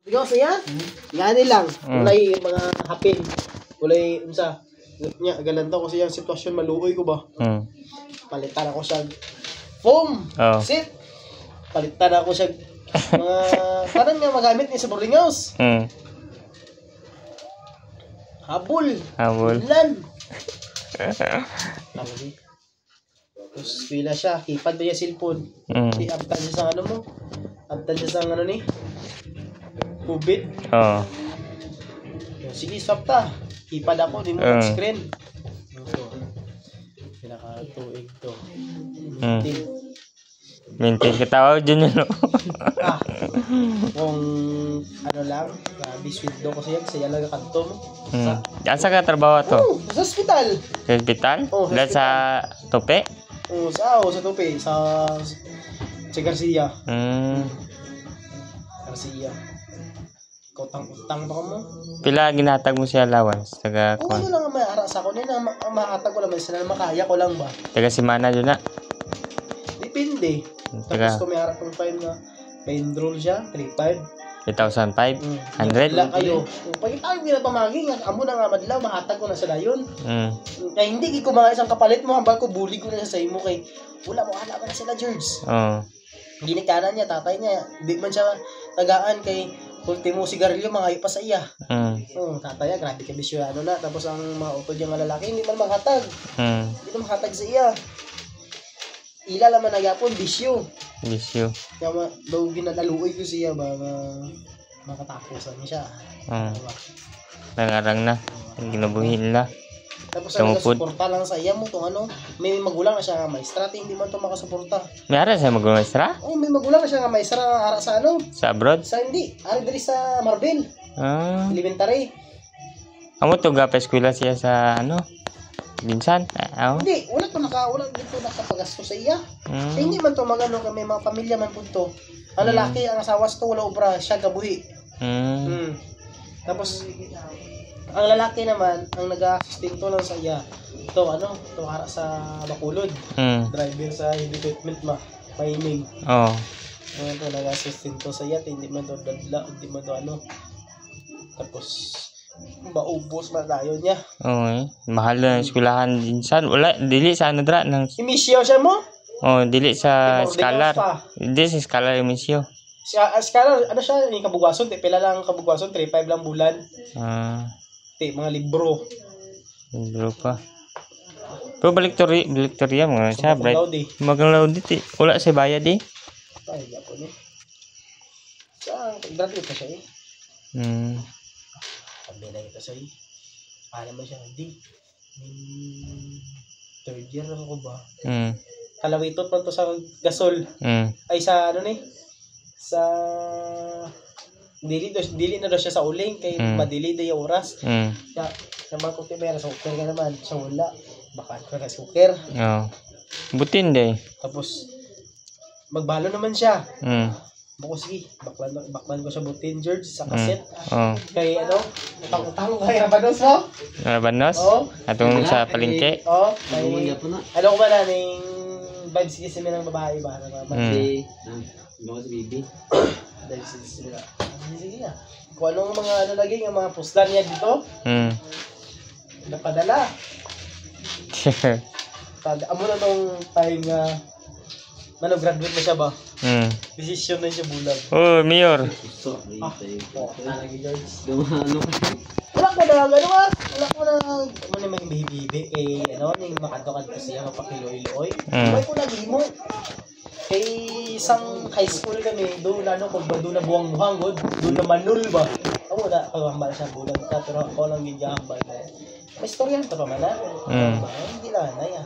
Ikaw saya? Ngani lang. Ulay mga hapin. Ulay unsa? Nya galanto ko siyang sitwasyon maluoy ko ba. Palitan ako sa foam. Sit. Palitan ako sa mga parang nga magamit ni sa boarding house. Habol. Lan. Tapos pila siya, hipad ba yung cellphone? Abtan siya sa ano mo? Abtan siya sa ano ni? Kubit. Sige, swap ta. Hipad ako, di mo screen. Pinaka-tuig to. Maintain ka tawag dyan yun. Kung ano lang, biswit do ko siya lang kanto mo. Asa ka trabaho to? Sa hospital. Sa hospital? Dahil sa Tope? Sa Tope, sa Garcia. Garcia. Utang pa ko mo. Pila ginatag mo siya allowance? Taga ano lang ang may-ara sa ako. Nila mahatag ko lang. Sila makaya ko lang ba? Taga simana dyan na? Depende. Tapos kung may-ara kong fine na pa-enroll siya, 3,500. 3,500? 100? Wala kayo. Pag tayo ginapamagi, amo na nga madlaw, mahatag ko na sa dayon. Kaya hindi ko mga isang kapalit mo, hambal ko, bully ko na sa imo kay wala mo, hala ka na sila, George. Ginikanan niya, tatay niya. Di man siya tagaan kay ultimo sigarilyo, mangayo pa sa iya. Tatay niya, grabe ka bisyo, ano na. Tapos ang mga utod yung lalaki, hindi man maghatag. Hindi man maghatag sa iya. Ila laman nagyapon, bisyo. Kaya daw ginadaluoy ko siya ba, makatapusan niya siya. Nangarang na, ginabuhin na. Tapos ang nagasuporta lang sa iya mo kung ano, may magulang na siya nga maestra, hindi man ito makasuporta. May ara siya magulang maestra? Oo, may magulang na siya nga maestra, ara sa ano? Sa abroad? Sa hindi, ari diri sa Marvel. Elementary. Amo to gapa eskwela siya sa ano? Binsan? Hindi, wala dito nakapagasto sa iya. Hindi man to magano kami mga pamilya man punto. Ang lalaki, ang asawa to wala obra, siya gabuhi. Tapos ang lalaki naman, ang nag-assistento lang sa iya. Ito para sa Bacolod. Driver sa heavy equipment mining. Ito nag-assistento sa iya, hindi man to dadla, hindi man to ano. Tapos maubos man tayo niya. Mahal na eskwelahan dinsan. Wala, dili sa ano dra nang Emisyo siya mo? Dili sa scholar. Dili sa scholar emisyo. Scholar, ano siya, yung kabugwason, pila lang kabugwason, 3,500 lang bulan. Mga libro. Libro pa. Pero baliktorya mga siya, bright. Magang laud dito. Wala sa bayad eh. Ay, yapo ni. Graduate pa siya eh. Pabila kita sa alam mo siya, hindi. Third year lang ko ba? Kalawitot pa to sa gasol. Ay sa ano ni? Sa dili na daw siya sa uling kay madili day oras. Kaya naman ko timera sa suker ka naman. Sa wala. Baka ka suker. Butin day. Tapos magbalo naman siya. Bako sige, baklan ko siya butin, George, sa kaset. Kay utang kay Rabanos mo? Rabanos? Atong sa palengke? Kay ano ko ba na, ning vibes kasi ng babae ba? Hindi ko si Bibi. Sige na. Kung anong mga lagi, yung mga postan niya dito, napadala. Amo na nung time nga, graduate na siya ba? Decision na siya bulag. Mayor. Lagi George. Wala ko na ano may bibi ning makadto-kadto siya mapakiloy-loy. May ko lagi mo. Kay isang high school kami, doon kung ba doon na buwang-buhang god, doon na manul ba? Ako na hambal siya bulag ka, pero ako lang gigahambal na. May storya to pa man na. Hindi lang na ya.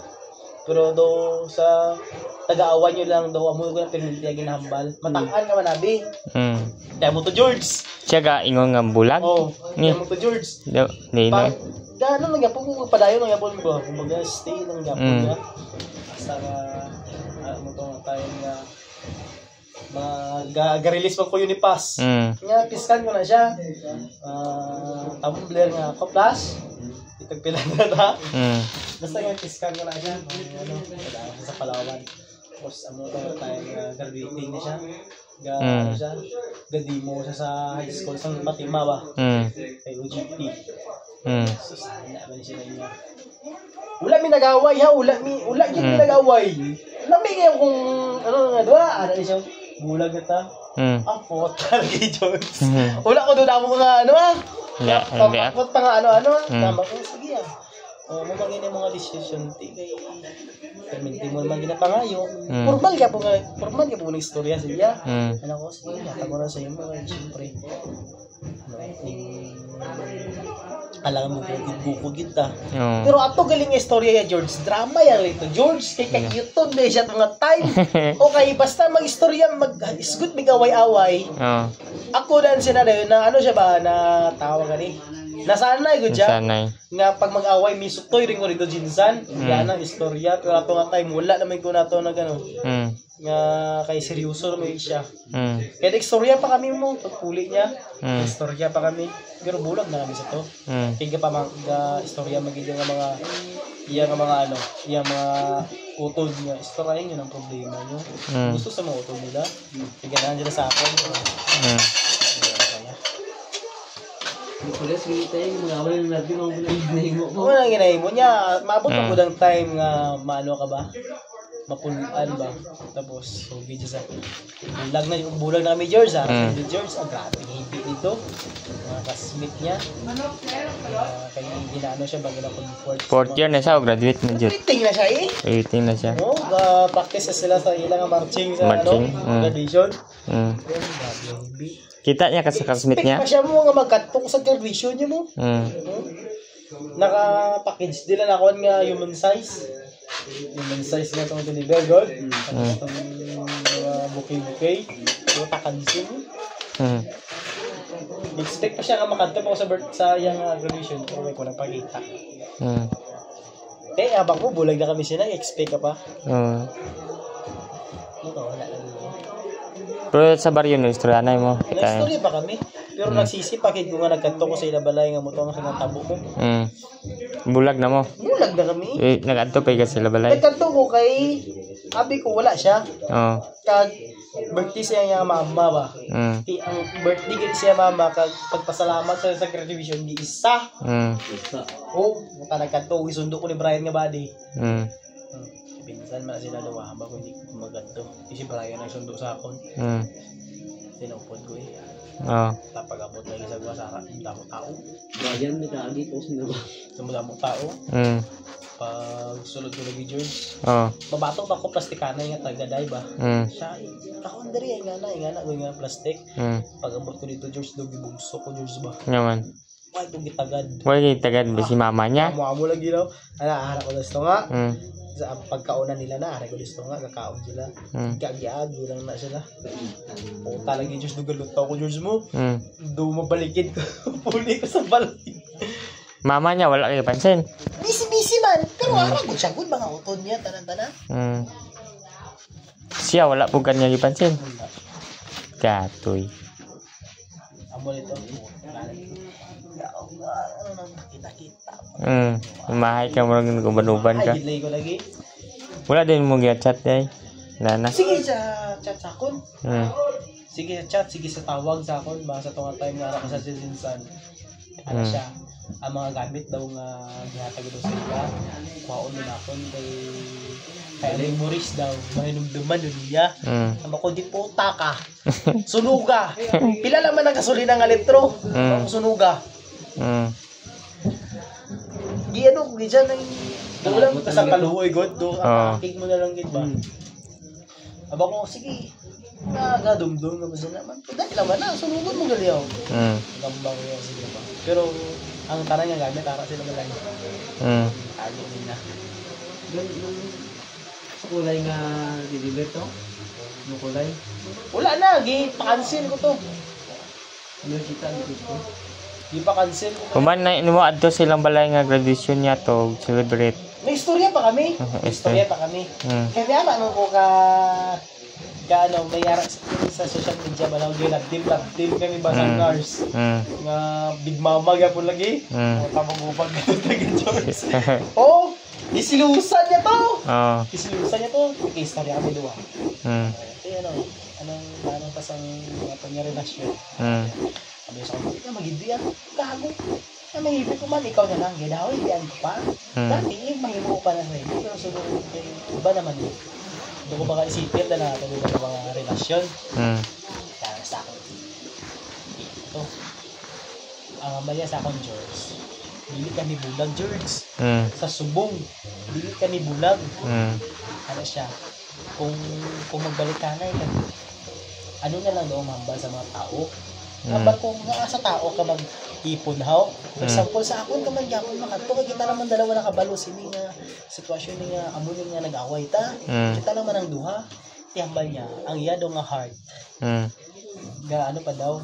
Pero do sa taga-awan nyo lang daw amo ko na pinulti ginahambal. Matakan ka man abi. Dahil mo to George. Siya ga ingong nga bulag. Dahil mo to George. Nino. Gano'n lang yapon kung padayon ng yapon ba? Kung mag-stay ng yapon niya. Basta mo to tayo nga mag-release pang ko Unipass. Nga piskan ko na siya. Tumbler nga ako plus. Itong pila na ta. Basta nga piskan ko na siya. Sa Palawan. Tapos ano tayo graduating na siya. Ano siya? Gadimo siya sa high school sa Matima ba? Kay UGP. So naman siya niya. Wala mi nag-away ha, wala gyud mi nag-away. Wala mi kayo kung ano nga doa, ano siya bulag ta. Ang lagi Jones. Wala ko doon ako mga ano ah. Tapos pa nga ano. Tama ko sige ah. Mo magini mga decision ti kay perminti mo man ginapangayo. Formal ka po ng istorya siya. Ano ko sige, tago na sa iyo mga siyempre. Alam mo bukod kita. Pero ato galing nga istorya ya George, drama yan rito. George kay kagyuton na siya mga time. Okay, basta mag-istorya isgot mig away-away. Ako dan sina na ano siya ba na tawag gani. Nasanay gud siya. Nga pag mag-away mi sutoy ring rito jinsan. Yan ang istorya pero ato nga time wala naman ko nato na gano. Nga kay seryoso naman siya. Kaya istorya pa kami mo pagpuli niya. Istorya pa kami. Pero bulag na kami sa to. Kaya pa mga istorya magiging mga mga utod niya. Istoryahin yun ang problema nyo. Gusto sa mga utod nila. Kaya nila sa akin. Pulis, hindi tayo mag-awal ng natin ang ginahimo mo. Ano ang ginahimo niya? Maabot ako ng time nga maano ka ba? Mapunuan ba? Tapos, so video sa bulag na kami George ha. George, grabe hindi dito. Mga kasmate niya. Kaya ginaano siya bago na fourth year na siya o graduate na George? Rating na siya eh. Rating na siya. Practice sila sa ilang marching sa graduation. Grabe hindi. Kita niya kasi kasmate niya. Expect pa siya mo nga magkatong sa graduation niya mo. Naka-package nila na ako nga human size. Human size nga itong deliver, God. Itong bouquet-bouquet. Ito takansin. Expect pa siya nga makanta pa ako sa iyang graduation. Pero may ko lang pakita. Abang ko, bulag na kami siya na. Expect ka pa. Ito, wala lang. Pero sa baryo no, istorya na mo. Nag-story pa kami. Pero nagsisi pakit ko nga nagkanto ko sa ilabalay nga mo to nga sa tabo ko. Bulag na mo. Bulag na kami. Nag-adto pa ka sa ilabalay. Nagkanto ko kay abi ko wala siya. Kag birthday siya nga mama ba. Ang birthday gid siya mama kag pagpasalamat sa graduation gi isa. Muta nagkanto isundo ko ni Brian nga body. Pinsan man sila dawa ba ko hindi maganto. Si Brian ang sundo sa akon. Sinupod ko eh. Tapag-abot na sa guwasara. Damo tao. Brian, may kaagi po sila ba? Damo tao. Pag sulod ko lagi George. Mabatong ako plastikana nga tagaday ba. Siya, kakon diri nga na plastik. Pag-abot ko dito George, dogi bugso ko George ba. Naman. Why itong gitagad? Why gitagad ba si mama niya? Amo lagi daw. Harap ko gusto nga. Sa pagkauna nila na, aray ko gusto nga, kakaon sila. Gagi-agi lang na sila. Puta lagi Diyos, dugalutaw ko Diyos mo. Mabalikid ko. Puli ko sa balay. Mama niya, wala kayo pansin? Busy man. Pero aray ko siya, good mga utod niya, tanan-tanan. Siya, wala po kanya ipansin. Katoy. Amo nito. Ano nang kita-kita. Mahay ka mo lang kuban-uban ka. Ay, ko lagi. Wala din mo chat day. Lana. Sige sa chat sa akon. Sige sa chat, sige sa tawag sa akon. Basta tunga time nga ako sa sinsan. Ano siya? Ang mga gamit daw nga gihatag daw sa ila. Kuhaon nila akon kay Aling Maurice daw. Mahinumduman yun niya. Ama ko, di puta ka. Sunuga. Pila naman ang gasolina nga litro. Sunuga. Ano ko gidyan ay ulam ka sa kaluoy god do akig mo na lang gid ba. Aba ko sige. Nagadumdum na ba sila man. Dahil naman na sunugod mo galiaw. Gambang yo sige ba. Pero ang tanan nga gamit ara sila balay. Agi nila. Sa kulay nga deliver to. No kulay. Wala na, gi-cancel ko to. Ano kita dito? Di pa cancel ko. Kuman na mo adto silang balay nga graduation niya to celebrate. May istorya pa kami. Kaya naman ko ka ano, may yara sa social media ba lang ginabdil kami ba sa cars. Nga big mama gyapon lagi. Tamang upag taga George. Isilusan niya to! Oo. Isilusan niya to. Case na rin kami luwa. Mm. Anong pasang niya relasyon. Sabi sa kanya, mag-hindi yan. Gago. Mahibig ko man, ikaw na lang. Ginawa, hindi ko pa. Dati, mahimo ko pa na rin. Pero sunod, iba naman yun. Doon ko baka isipin na natin yung mga relasyon. Kaya sa akin. Ito. Ang amaya sa akin, George. Dili ka ni Bulag, George. Sa subong. Dili ka ni Bulag. Ano siya? Kung magbalik ka na, ano na lang daw mambal sa mga tao. Kapag kung sa tao ka mag-ipon haw, for example sa akon ka man gyapon makadto kay kita naman dalawa nakabalo sini nga sitwasyon ni nga amo ni nga nag-away ta. Kita naman ang duha. Tiyambal niya ang iya daw nga heart. Ga ano pa daw?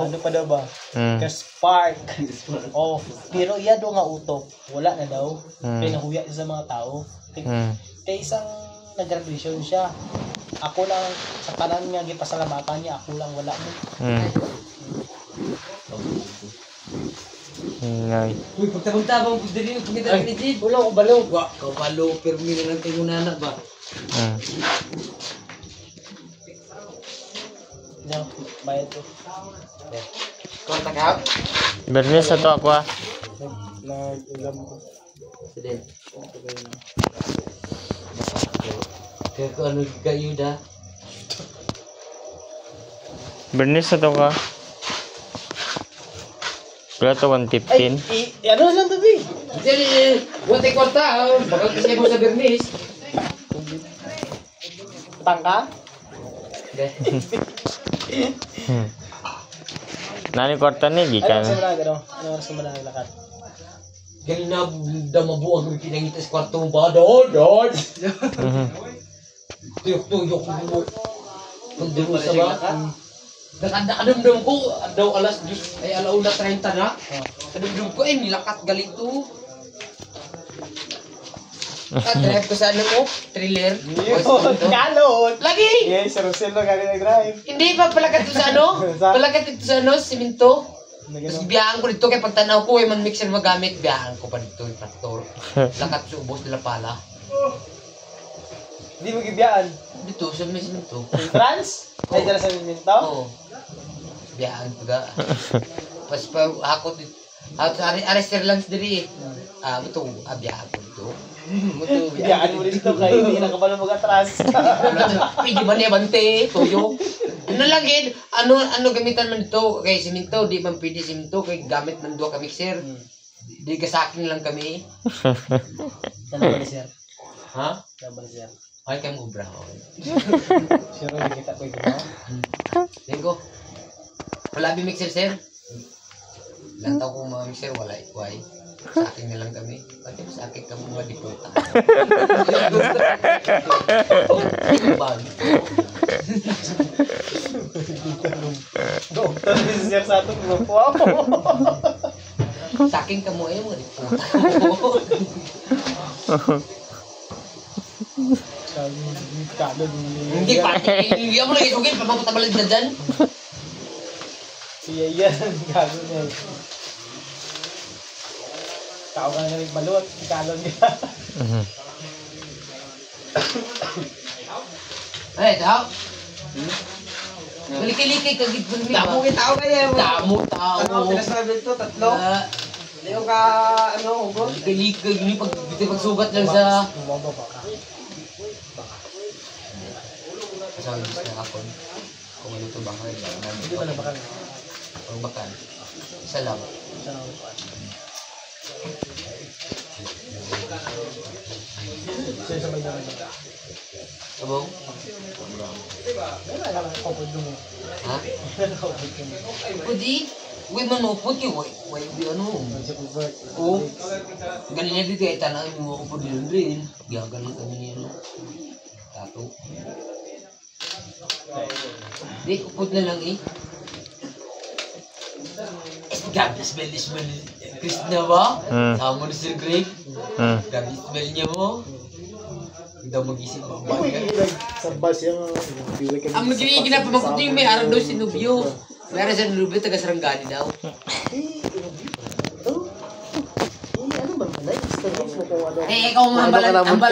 Ano pa daw ba? Ga spark. Oh, pero iya daw nga utok. Wala na daw. Kaya nahuya sa mga tao. Kaya isang nag-graduation siya. Ako lang, sa tanan nga gipasalamatan niya, ako lang wala mo. Ngay. Uy, pagtabang-tabang po din yung kumita ni Jid. Wala ko balo. Wala ko balo, pero may nalang kayo nanak ba? No, bayad ko. Kontak out. Bernis sa to ako ah. Nag-ulam ko. Sedin. Kaya ko ano kayo dah. Bernis sa to ka. Wala to 115. Ano lang to, Big? Jadi, buat kwarta, bakal kasi mo sa Bernis. Tangka? Deh. Nani kwarta ni gikan. Ano oras mo naglalakad? Ganun na damabuang ang kinangita sa kwarto mo ba? Don! Tuyok-tuyok mo. Kung dito sa ba? Nakadamdam ko, daw alas 10, ay alauna 30 na. Kadamdam ko, nilakat galito. Drive ko sa ano mo, thriller. Galon! Lagi! Yes, si Rosel no, galing nag-drive. Hindi pa palakat ito sa ano? Palakat ito sa ano, siminto. Tapos biyahan ko dito kay pagtanaw ko, man mixer magamit, biyahan ko pa dito yung traktor. Lakat sa ubos nila pala. Hindi mo gibiyaan. Dito, sa may siminto. Trans? Ay, dala sa minto? Oo. Biyahan ko ga. Pas pa ako dito. Arrester lang diri. Ito, biyahan ko dito. Biyaan mo dito kayo, hindi na kabalo mag-atras. Pwede ba niya bante? Tuyo. Ano lang yun? Ano gamitan man dito? Kay siminto, di man pwede siminto. Kay gamit man doon ka mixer. Di kasaking lang kami. Saan ba ni sir? Ha? Saan ba ni sir? Ay, kayo mo brown. Sure, hindi kita ko ito. Lengko. Wala bi mixer, sir? Ilang taon ko mga mixer, wala. Why? Sa akin na lang kami. Pati sa akin kami mga diputa. Bag. Doktor ni sir sa itong grupo ako. Sa akin kamo ay mga diputa. Hindi pa. Hindi mo lagi sugin. Pagpapatabalik na dyan. Siya yan. Gago niya. Tao ka na rin balot. Ikalon niya. Ay, tao. Likay-likay kagit po niya. Damo kita tao kaya. Damo tao. Ano, pinasabi ito? Tatlo? Hindi ko ka, ano, hugot? Likay-likay. Hindi pagsugat lang sa... Bumababa ka. Sabi sa hapon. Kung ano ito bakal. Hindi ba na bakal? Ang bakal. Isa lang. Isa lang bakal. Siya sa may naman na. Abong? Wala lang ang kapod mo. Ha? Kapod mo. Pwede. Uy, manupot yun. Uy, ano? Oo. Ganun niya dito. Ay, tanaan mo ako po din rin. Gagaling kami niya. Tato. Di, upod na lang eh. God, smell Chris na ba? Sama ni Sir Greg. God, smell niya mo. Hindi daw mag-isip mo. Sa bus yung... Ang magiging ginapamagod yung may araw daw si Nubio. May araw si Nubio, taga Sarangani daw. Ano ba? Like, mo kung ano. Eh, ikaw Ano ka ang naman?